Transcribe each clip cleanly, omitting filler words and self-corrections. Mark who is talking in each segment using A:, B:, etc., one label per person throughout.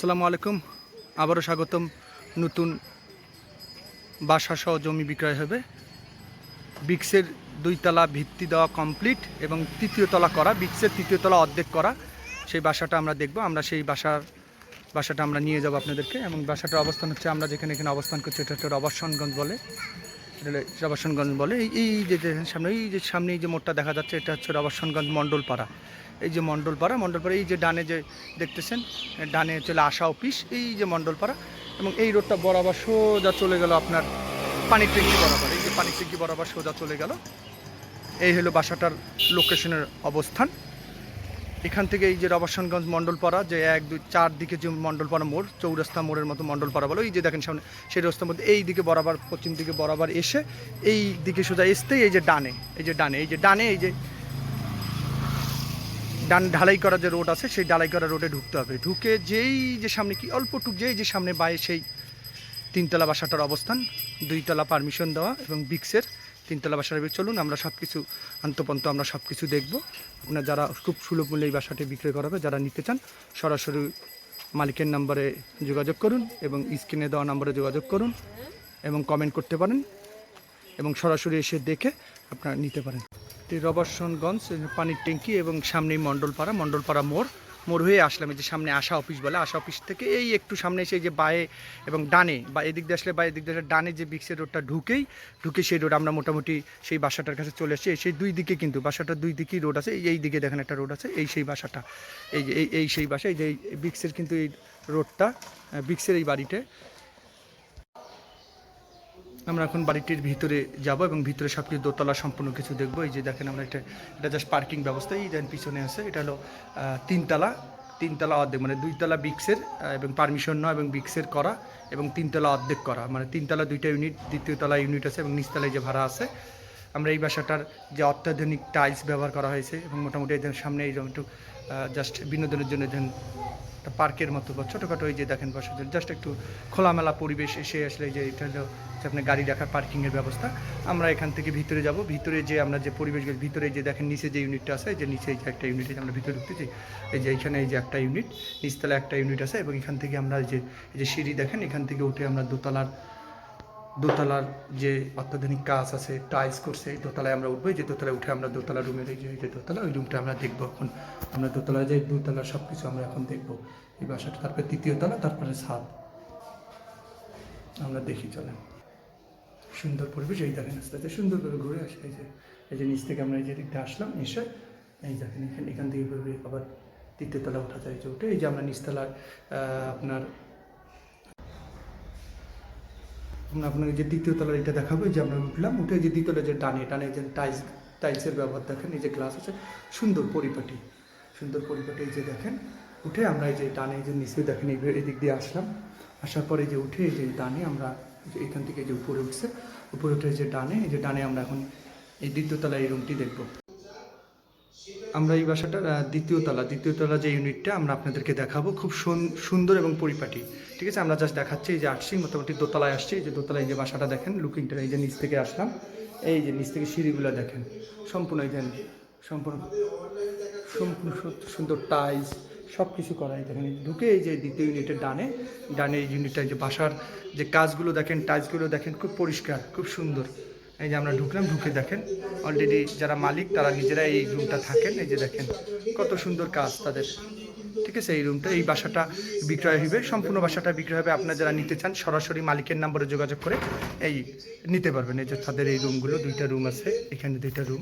A: আসসালামু আলাইকুম, আবারও স্বাগতম। নতুন বাসা সহ জমি বিক্রয় হবে। বিক্সের 2 তলা ভিত্তি দেওয়া কমপ্লিট এবং 3য় তলা করা, বিক্সের 3য় তলা অর্ধেক করা সেই বাসাটা আমরা দেখব। আমরা সেই বাসাটা আমরা নিয়ে যাব আপনাদেরকে। এবং বাসাটার অবস্থান হচ্ছে, আমরা যেখানে এখানে অবস্থান করছি এটা হচ্ছে রবার্টসনগঞ্জ বলে। রবার্টসনগঞ্জ বলে এই যে সামনে এই যে মোড়টা দেখা যাচ্ছে, এটা হচ্ছে রবার্টসনগঞ্জ মণ্ডলপাড়া। এই যে মণ্ডলপাড়া, এই যে ডানে যে দেখতেছেন, ডানে চলে আশা অফিস, এই যে মণ্ডলপাড়া। এবং এই রোডটা বরাবর সোজা চলে গেল আপনার পানির ট্যাঙ্কি বরাবর। এই যে পানির ট্যাঙ্কি বরাবর সোজা চলে গেল। এই হলো বাসাটার লোকেশনের অবস্থান। এখান থেকে এই যে রবার্টসনগঞ্জ মণ্ডলপাড়া, যে 1, 2, 4 দিকে যে মণ্ডলপাড়া মোড়, চৌরাস্তা মোড়ের মতো মণ্ডলপাড়া বলো, এই যে দেখেন সামনে সেই রাস্তার মধ্যে এই দিকে বরাবর, পশ্চিম দিকে বরাবর এসে এই দিকে সোজা আসতেই এই যে ডানে, এই যে ডান ঢালাই করা যে রোড আছে, সেই ঢালাই করা রোডে ঢুকতে হবে। ঢুকে যেই যে সামনে কি অল্প টুক যেই যে সামনে বাইরে সেই 3 তলা বাসাটার অবস্থান, 2 তলা পারমিশন দেওয়া এবং বিক্সের 3 তলা বাসার। চলুন আমরা সব কিছু আন্তপন্ত আমরা সব কিছু দেখবো। আপনার যারা খুব সুলভ মূল্যে এই বাসাটি বিক্রয় করাবে, যারা নিতে চান সরাসরি মালিকের নম্বরে যোগাযোগ করুন এবং স্ক্রিনে দেওয়া নম্বরে যোগাযোগ করুন এবং কমেন্ট করতে পারেন এবং সরাসরি এসে দেখে আপনারা নিতে পারেন। রবার্টসনগঞ্জ পানির ট্যাঙ্কি এবং সামনেই মণ্ডলপাড়া মোড় হয়ে আসলাম। এই যে সামনে আশা অফিস বলে, আশা অফিস থেকে এই একটু সামনে এসে যে বায়ে এবং ডানে, বা এদিক দিয়ে আসলে বা এদিক দিয়ে ডানে যে বিক্সের রোডটা ঢুকে সেই রোড আমরা মোটামুটি সেই বাসাটার কাছে চলে এসেছি। সেই 2 দিকে কিন্তু বাসাটার 2 দিকেই রোড আছে। এই দিকে দেখেন একটা রোড আছে, এই সেই বাসাটা, এই যে এই সেই বাসা, এই যে বিক্সের কিন্তু এই রোডটা, বিক্সের এই বাড়িতে। আমরা এখন বাড়িটির ভিতরে যাব এবং ভিতরে সব কিছু দোতলা সম্পূর্ণ কিছু দেখবো। এই যে দেখেন আমরা এটা জাস্ট পার্কিং ব্যবস্থা। এই দেন পিছনে আছে, এটা হলো 3 তলা অর্ধেক, মানে 2 তলা বিক্সের এবং পারমিশন নয় এবং বিক্সের করা এবং 3 তলা অর্ধেক করা, মানে 3 তলা 2টা ইউনিট, 2য় তলা ইউনিট আছে এবং নিচতলায় যে ভাড়া আছে। আমরা এই বাসাটার যে অত্যাধুনিক টাইলস ব্যবহার করা হয়েছে এবং মোটামুটি এই সামনে এই একটু জাস্ট বিনোদনের জন্য একটা পার্কের মতো বা ছোটোখাটো এই যে দেখেন বসার জন্য জাস্ট একটু খোলামেলা পরিবেশ এসে আসলে যে এটা হলো আপনার গাড়ি রাখার পার্কিংয়ের ব্যবস্থা। আমরা এখান থেকে ভিতরে যাব। ভিতরে যে আমরা যে পরিবেশ, ভিতরে যে দেখেন নিচে যে ইউনিটটা আছে, যে নিচে যে একটা ইউনিট, আমরা ভিতরে ঢুকতেছি, এই যে এইখানে এই যে একটা ইউনিট, নিচতলা একটা ইউনিট আছে এবং এখান থেকে আমরা এই যে সিঁড়ি দেখেন, এখান থেকে উঠে আমরা দোতলার যে অত্যাধুনিক কাজ আছে, টাইলস করছে, এই দোতলায় আমরা উঠবো। এই যে দোতলায় উঠে আমরা দোতলা রুমের এই যে দোতলা, ওই রুমটা আমরা দেখবো। এখন আমরা দোতলায় যাই, দোতলার সব কিছু আমরা এখন দেখবো এই বাসাটা। তারপরে 3য় তলা, তারপরে ছাদ আমরা দেখি। চলেন, সুন্দর পরিবেশ। এই দেখেন আস্তে আস্তে সুন্দর করে ঘুরে আসে। এই যে নিচ থেকে আমরা এই যে দিকটা আসলাম, এসে এই দেখেন এখান থেকে আবার 3য় তলা ওঠা যায়। যে উঠে এই যে আমরা নিচতলায় আপনাকে যে 2য় তলার এটা দেখাবো। যে আমরা উঠলাম, উঠে যে 2য় তলা যে ডানে যে টাইলসের ব্যবহার দেখেন, এই যে গ্লাস আছে, সুন্দর পরিপাটি। এই যে দেখেন উঠে আমরা এই যে ডানে যে নিচে দেখেন এই দিক দিয়ে আসার পরে যে উঠে এই যে ডানে আমরা এখান থেকে যে উপরে উঠে যে এই যে ডানে আমরা এখন এই 2য় তলা এই রুমটি দেখবো। আমরা এই বাসাটার 2য় তলা যে ইউনিটটা আমরা আপনাদেরকে দেখাবো, খুব সুন্দর এবং পরিপাটি। ঠিক আছে, আমরা জাস্ট দেখাচ্ছি। এই যে আসছি, মোটামুটি দোতলায় আসছি। এই যে দোতলায় যে বাসাটা দেখেন, লুকিংটা এই যে নিচ থেকে আসলাম, এই যে নিচ থেকে সিঁড়িগুলো দেখেন, সম্পূর্ণ এই দেন সম্পূর্ণ সুন্দর টাইলস সব কিছু করা। এই দেখেন ঢুকে এই যে 2য় ইউনিটের ডানে এই ইউনিটটা, যে বাসার যে কাজগুলো দেখেন, টাইলসগুলো দেখেন, খুব পরিষ্কার, খুব সুন্দর। এই যে আমরা ঢুকলাম, ঢুকে দেখেন অলরেডি যারা মালিক তারা নিজেরা এই রুমটা থাকেন। এই যে দেখেন কত সুন্দর কাজ তাদের। ঠিক আছে, এই রুমটা, এই বাসাটা বিক্রয় হবে, সম্পূর্ণ বাসাটা বিক্রয় হবে। আপনারা যারা নিতে চান সরাসরি মালিকের নম্বরে যোগাযোগ করে এই নিতে পারবেন। এই যে তাদের এই রুমগুলো, 2টা রুম আছে এখানে, 2টা রুম।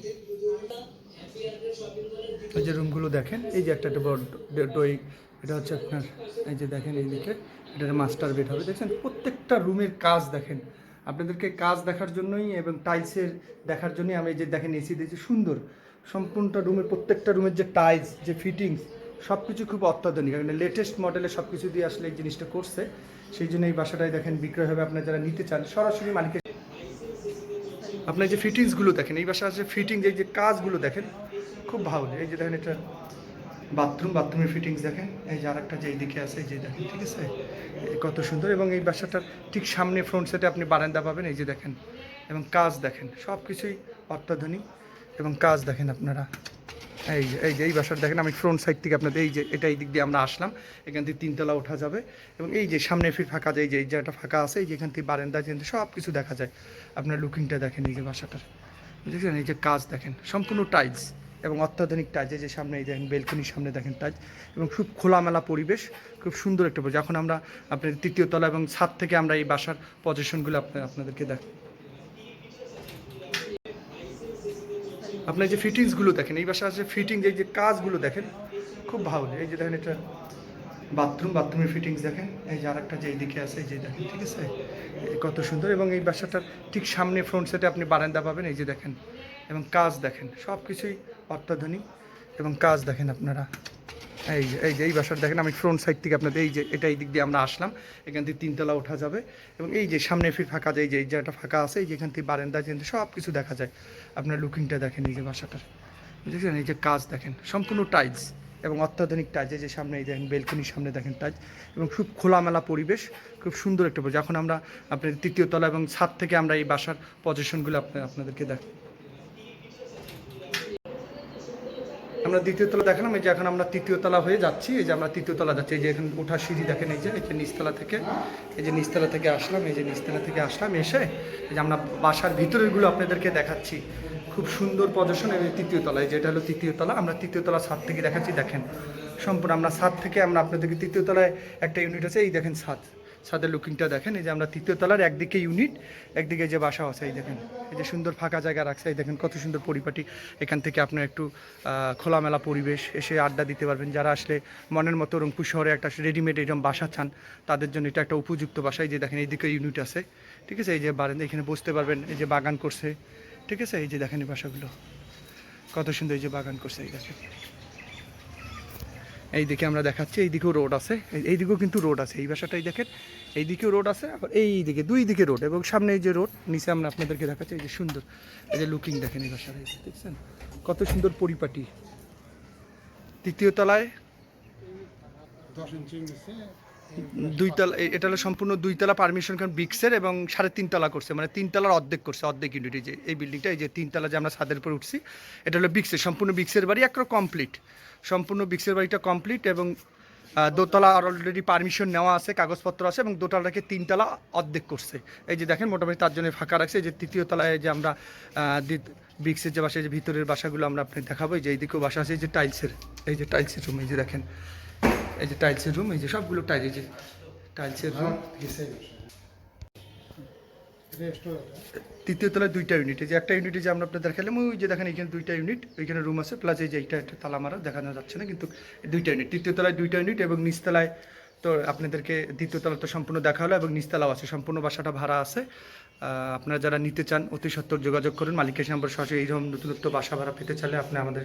A: এই যে রুমগুলো দেখেন, এই যে একটা বড় ড্রয়িং, এটা হচ্ছে আপনার এই যে দেখেন এইদিকে এটা মাস্টার বেড হবে। দেখছেন প্রত্যেকটা রুমের কাজ দেখেন। আপনাদেরকে কাজ দেখার জন্যই এবং টাইলসের দেখার জন্যই আমি এই যে দেখেন এসি দিয়েছি, সুন্দর সম্পূর্ণটা রুমের, প্রত্যেকটা রুমের যে টাইলস, যে ফিটিংস, সব কিছু খুব অত্যাধুনিক, মানে লেটেস্ট মডেলের সব কিছু দিয়ে আসলে এই জিনিসটা করছে। সেই জন্য এই বাসাটাই দেখেন বিক্রয় হবে। আপনারা যারা নিতে চান সরাসরি মালিকের, আপনার যে ফিটিংসগুলো দেখেন, এই বাসার যে ফিটিংস, এই যে কাজগুলো দেখেন খুব ভালো। এই যে দেখেন এটা বাথরুমের ফিটিংস দেখেন, এই যে আরেকটা যে এইদিকে আছে, এই যে দেখেন, ঠিক আছে কত সুন্দর। এবং এই বাসাটার ঠিক সামনে ফ্রন্ট সাইডে আপনি বারান্দা পাবেন, এই যে দেখেন, এবং কাজ দেখেন সব কিছুই অত্যাধুনিক এবং কাজ দেখেন আপনারা। এই বাসাটা দেখেন, আমি ফ্রন্ট সাইড থেকে আপনাদের এই যে এটা এই দিক দিয়ে আমরা আসলাম, এখান থেকে 3 তলা ওঠা যাবে এবং এই যে সামনে ফির ফাঁকা যায়, এই যে জায়গাটা ফাঁকা আছে, এই যে এখান থেকে বারান্দা যেখান সব কিছু দেখা যায়। আপনার লুকিংটা দেখেন এই যে বাসাটার, বুঝেছেন? এই যে কাজ দেখেন সম্পূর্ণ টাইলস এবং অত্যাধুনিক টাইলস। এই যে সামনে এই দেখেন বেলকনির সামনে দেখেন টাইলস এবং খুব খোলামেলা পরিবেশ, খুব সুন্দর একটা পরিবেশ। এখন আমরা আপনার 3য় তলা এবং ছাদ থেকে আমরা এই বাসার পজিশনগুলো আপনাদেরকে দেখ, আপনার যে ফিটিংসগুলো দেখেন এই বাসার যে ফিটিং, এই যে কাজগুলো দেখেন খুব ভালো। এই যে দেখেন এটা বাথরুমের ফিটিংস দেখেন, এই যে আরেকটা যে এইদিকে আছে এই যে দেখেন, ঠিক আছে? কত সুন্দর। এবং এই বাসাটার ঠিক সামনে ফ্রন্ট সাইডে আপনি বারান্দা পাবেন, এই যে দেখেন, এবং কাজ দেখেন সব কিছুই অত্যাধুনিক এবং কাজ দেখেন আপনারা। এই বাসাটা দেখেন, আমি ফ্রন্ট সাইড থেকে আপনাদের এই যে এটা এই দিক দিয়ে আমরা আসলাম, এখান থেকে 3 তলা ওঠা যাবে এবং এই যে সামনে ফির ফাঁকা যায়, এই জায়গাটা ফাঁকা আছে, এই যে এখান থেকে বারান্দা যেখান সব কিছু দেখা যায়। আপনার লুকিংটা দেখেন এই যে বাসাটার, বুঝেছেন? এই যে কাজ দেখেন সম্পূর্ণ টাইলস এবং অত্যাধুনিক টাইলস। এই যে সামনে এই দেখেন বেলকনির সামনে দেখেন টাইলস এবং খুব খোলামেলা পরিবেশ, খুব সুন্দর একটা পরিবেশ। এখন আমরা আপনার 3য় তলা এবং ছাদ থেকে আমরা এই বাসার পজিশনগুলো আপনাদেরকে দেখ, আমরা 2য় তলা দেখালাম। এই যে এখন আমরা 3য় তলা হয়ে যাচ্ছি, এই যে আমরা 3য় তলা যাচ্ছি। এই যে এখন ওঠার সিঁড়ি দেখেন, এই যে নিচতলা থেকে, এই যে নিচতলা থেকে আসলাম, এই যে নিচতলা থেকে আসলাম এসে এই যে আমরা বাসার ভিতরেরগুলো আপনাদেরকে দেখাচ্ছি। খুব সুন্দর পজিশন। এই 3য় তলা, এই যে এটা হলো 3য় তলা, আমরা 3য় তলা ছাদ থেকে দেখাচ্ছি। দেখেন সম্পূর্ণ আমরা ছাদ থেকে আমরা আপনাদেরকে 3য় তলায় একটা ইউনিট আছে, এই দেখেন ছাদের লুকিংটা দেখেন। এই যে আমরা 3য় তলার একদিকে ইউনিট, একদিকে যে বাসা আছে, এই দেখেন এই যে সুন্দর ফাঁকা জায়গা রাখছে, এই দেখেন কত সুন্দর পরিপাটি। এখান থেকে আপনার একটু খোলামেলা পরিবেশ, এসে আড্ডা দিতে পারবেন। যারা আসলে মনের মতো রংপুর শহরে একটা রেডিমেড এরকম বাসা চান, তাদের জন্য এটা একটা উপযুক্ত বাসা। এই যে দেখেন এইদিকে ইউনিট আছে, ঠিক আছে? এই যে বারান্দা, এখানে বসতে পারবেন। এই যে বাগান করছে, ঠিক আছে? এই যে দেখেন এই বাসাগুলো কত সুন্দর, এই যে বাগান করছে, এই দেখেন। এইদিকে আমরা দেখাচ্ছি, এইদিকেও রোড আছে, এইদিকেও কিন্তু রোড আছে। এই বাসাটাই দেখেন, এইদিকেও রোড আছে, আবার এইদিকে 2 দিকে রোড এবং সামনে এই যে রোড, নিচে আমরা আপনাদেরকে দেখাচ্ছি। এই যে সুন্দর, এই যে লুকিং দেখেন এই বাসাটা, দেখছেন কত সুন্দর পরিপাটি। 3য় তলায় 2 তলা, এটা হলো সম্পূর্ণ 2 তলা পারমিশন কারণ বিক্সের এবং 3.5 তলা করছে, মানে 3 তলার অর্ধেক করছে, অর্ধেক ইউনিট। যে এই বিল্ডিংটা, এই যে 3 তলা যে আমরা ছাদের উপর উঠছি, এটা হলো বিক্সের, সম্পূর্ণ বিক্সের বাড়ি, একটা কমপ্লিট, সম্পূর্ণ বিক্সের বাড়িটা কমপ্লিট এবং 2 তলা অলরেডি পারমিশন নেওয়া আছে, কাগজপত্র আছে এবং 2 তলাটাকে 3 তলা অর্ধেক করছে। এই যে দেখেন মোটামুটি তার জন্য ফাঁকা রাখছে। এই যে 3য় তলায় যে আমরা বিক্সের যে বাসা, যে ভিতরের বাসাগুলো আমরা আপনাকে দেখাবো। এই যে এইদিকেও বাসা আছে, এই যে টাইলসের, এই যে টাইলসের রুম, এই যে দেখেন এই যে টাইলসের রুম, এই যে সবগুলো টাইল, এই যে টাইলসের রুম। 3য় তলায় 2টা ইউনিট, এই যে একটা ইউনিটে যে আমরা আপনাদের দেখালাম, ওই যে দেখেন এখানে 2টা ইউনিট, ওইখানে রুম আছে, প্লাস এই যে এইটা একটা তালা মারা দেখানো যাচ্ছে না, কিন্তু 2টা ইউনিট। 3য় তলায় 2টা ইউনিট এবং নিচতলায় তো আপনাদেরকে 2য় তলা তো সম্পূর্ণ দেখা হলো এবং নিচতলাও আছে, সম্পূর্ণ বাসাটা ভাড়া আছে। আপনারা যারা নিতে চান অতি সত্বর যোগাযোগ করুন। মালিকের নাম্বার সরাসরি এইরকম নতুনত্ব বাসা ভাড়া পেতে চাইলে আপনি আমাদের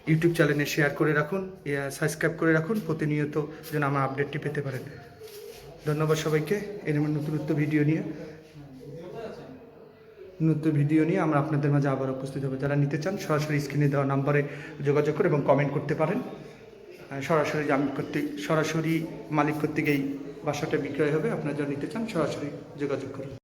A: ইউটিউব চ্যানেলে শেয়ার করে রাখুন, সাবস্ক্রাইব করে রাখুন, প্রতিনিয়ত যেন আমার আপডেটটি পেতে পারেন। ধন্যবাদ সবাইকে। এরকম নতুনত্ব ভিডিও নিয়ে আমরা আপনাদের মাঝে আবার উপস্থিত হবো। যারা নিতে চান সরাসরি স্ক্রিনে দেওয়া নাম্বারে যোগাযোগ করে এবং কমেন্ট করতে পারেন। সরাসরি মালিক কর্তৃক এই বাসাটা বিক্রয় হবে। আপনারা যারা নিতে চান সরাসরি যোগাযোগ করুন।